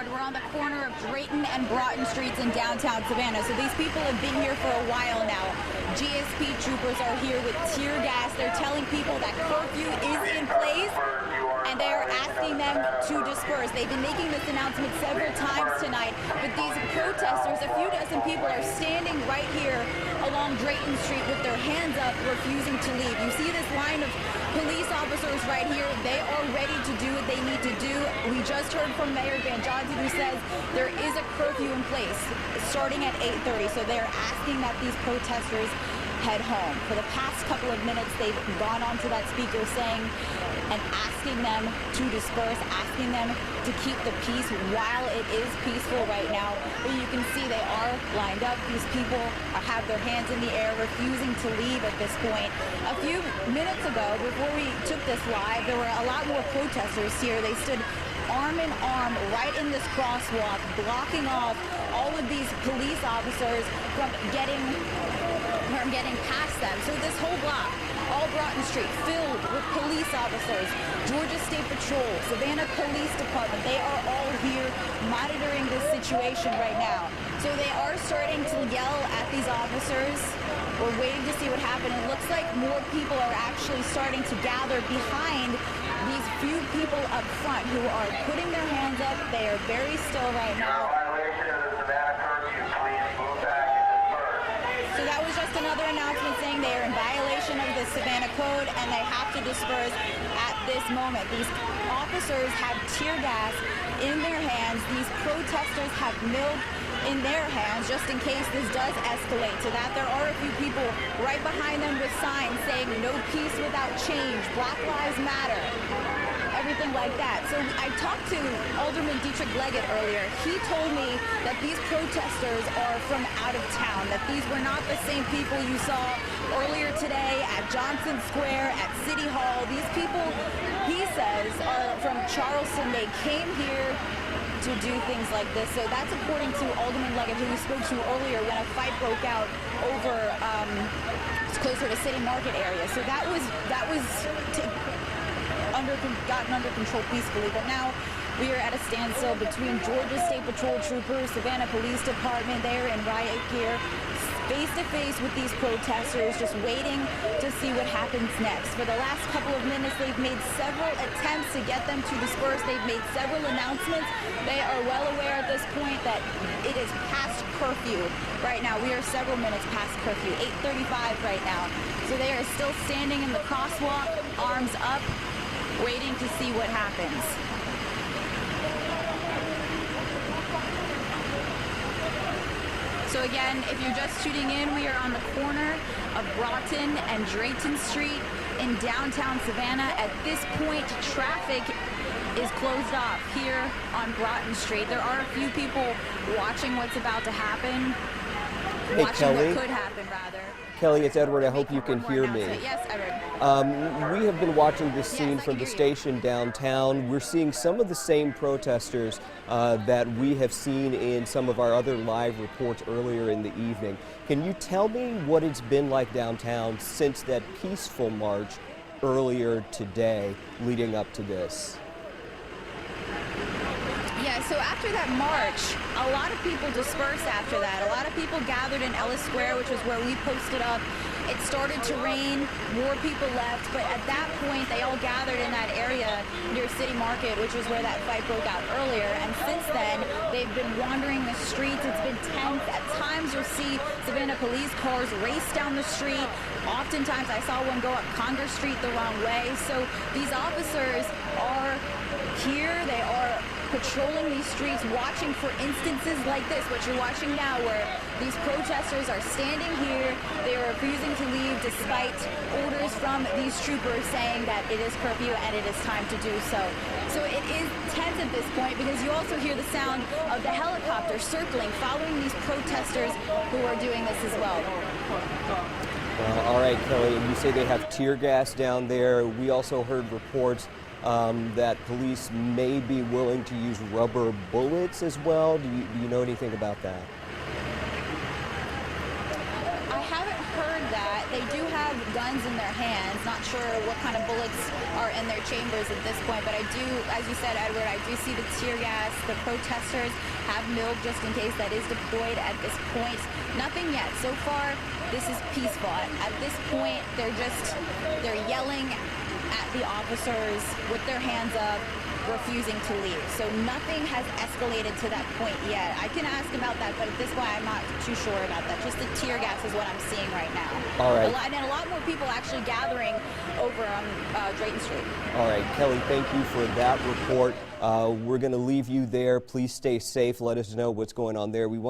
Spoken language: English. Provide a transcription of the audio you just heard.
We're on the corner of Drayton and Broughton streets in downtown Savannah. So these people have been here for a while now. GSP troopers are here with tear gas. They're telling people that curfew is in place, and they are asking them to disperse. They've been making this announcement several times tonight, but these protesters, a few dozen people, are standing right here along Drayton Street with their hands up, refusing to leave. You see this line of police officers right here. They are ready to do what they need to do. We just heard from Mayor Van Johnson, who says there is a curfew in place starting at 8:30. So they're asking that these protesters head home. For the past couple of minutes, they've gone onto that speaker saying and asking them to disperse, asking them to keep the peace while it is peaceful right now. But you can see they are lined up. These people have their hands in the air, refusing to leave at this point. A few minutes ago, before we took this live, there were a lot more protesters here. They stood arm in arm right in this crosswalk, blocking off all of these police officers from getting past them. So this whole block, all Broughton Street, filled with police officers, Georgia State Patrol, Savannah Police Department, they are all here monitoring this situation right now. So they are starting to yell at these officers. We're waiting to see what happens. It looks like more people are actually starting to gather behind these few people up front who are putting their hands up. They are very still right now. So that was just another announcement saying they are in violation of the Savannah Code and they have to disperse at this moment. These officers have tear gas in their hands. These protesters have milk in their hands just in case this does escalate to that. There are a few people right behind them with signs saying no peace without change, Black Lives Matter, everything like that. So I talked to Alderman Dietrich Leggett earlier. He told me that these protesters are from out of town, that these were not the same people you saw earlier today at Johnson Square, at City Hall. These people, he says, are from Charleston. They came here to do things like this. So that's according to Alderman Leggett, who we spoke to earlier when a fight broke out over closer to City Market area. So that was gotten under control peacefully. But now we are at a standstill between Georgia State Patrol troopers, Savannah Police Department. They are in riot gear, face to face with these protesters, just waiting to see what happens next. For the last couple of minutes, they've made several attempts to get them to disperse. They've made several announcements. They are well aware at this point that it is past curfew right now. We are several minutes past curfew, 8:35 right now. So they are still standing in the crosswalk, arms up, waiting to see what happens. So again, if you're just tuning in, we are on the corner of Broughton and Drayton Street in downtown Savannah. At this point, traffic is closed off here on Broughton Street. There are a few people watching what's about to happen, watching what could happen, rather. Kelly, it's Edward. I hope you can hear me. Yes, Edward. We have been watching this scene from the station downtown. We're seeing some of the same protesters that we have seen in some of our other live reports earlier in the evening. Can you tell me what it's been like downtown since that peaceful march earlier today leading up to this? Yeah, so after that march, a lot of people dispersed after that. A lot of people gathered in Ellis Square, which was where we posted up. It started to rain, more people left, but at that point, they all gathered in that area near City Market, which was where that fight broke out earlier. And since then, they've been wandering the streets. It's been tense. At times, you'll see Savannah police cars race down the street. Oftentimes, I saw one go up Congress Street the wrong way. So these officers are here. They are patrolling these streets, watching for instances like this, what you're watching now, where these protesters are standing here. They are refusing to leave despite orders from these troopers saying that it is curfew and it is time to do so. So it is tense at this point because you also hear the sound of the helicopter circling, following these protesters who are doing this as well. All right, Kelly, you say they have tear gas down there. We also heard reports that police may be willing to use rubber bullets as well. Do you know anything about that? I haven't heard that. They do have guns in their hands. Not sure what kind of bullets are in their chambers at this point, but I do, as you said, Edward, I do see the tear gas. The protesters have milk just in case that is deployed at this point. Nothing yet. So far, this is peaceful. At this point, they're yelling at the officers with their hands up, refusing to leave. So nothing has escalated to that point yet. I can ask about that, but at this point I'm not too sure about that. Just the tear gas is what I'm seeing right now. All right. And a lot more people actually gathering over on Drayton Street. All right, Kelly, thank you for that report. We're going to leave you there. Please stay safe. Let us know what's going on there. We want